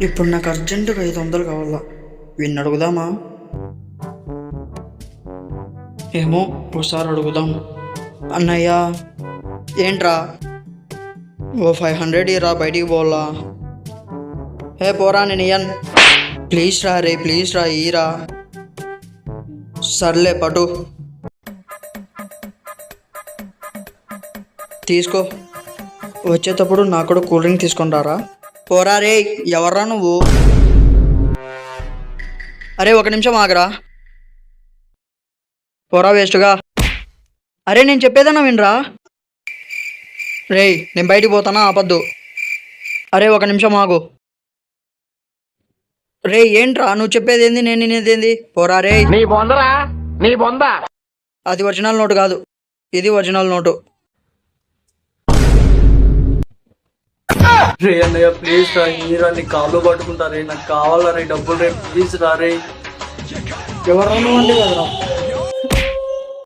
ఇప్పుడు నాకు అర్జెంటుగా 500 కావాలా. వీడిని అడుగుదామా? ఏమో ఒకసారి అడుగుదాం. అన్నయ్య ఏంట్రా? ఓ 500 ఇరా, బయటికి పోలా. పోరా, నేను ఇయ్యను. ప్లీజ్ రా రే, ప్లీజ్ రా, ఈరా. సర్లే పటు, తీసుకో. వచ్చేటప్పుడు నాకు కూడా కూల్ డ్రింక్ తీసుకొని రారా. పోరా రే, ఎవర్రా నువ్వు? అరే ఒక నిమిషం ఆగరా. పోరా వేస్ట్గా. అరే నేను చెప్పేదన్నా వినరా. రేయ్ నేను బయటికి పోతానా, ఆపద్దు. అరే ఒక నిమిషం ఆగు. రే ఏంట్రా నువ్వు చెప్పేది ఏంది, నేను వినేదేంది? పోరా రే. అది ఒరిజినల్ నోటు కాదు, ఇది ఒరిజినల్ నోటు. రే అన్నయ్య ప్లీజ్ రా, మీరా నీ కాళ్ళు పట్టుకుంటారే, నాకు కావాలా రే డబ్బులు రే, ప్లీజ్ రా రే. ఎవరన్నా అంటే కదరా.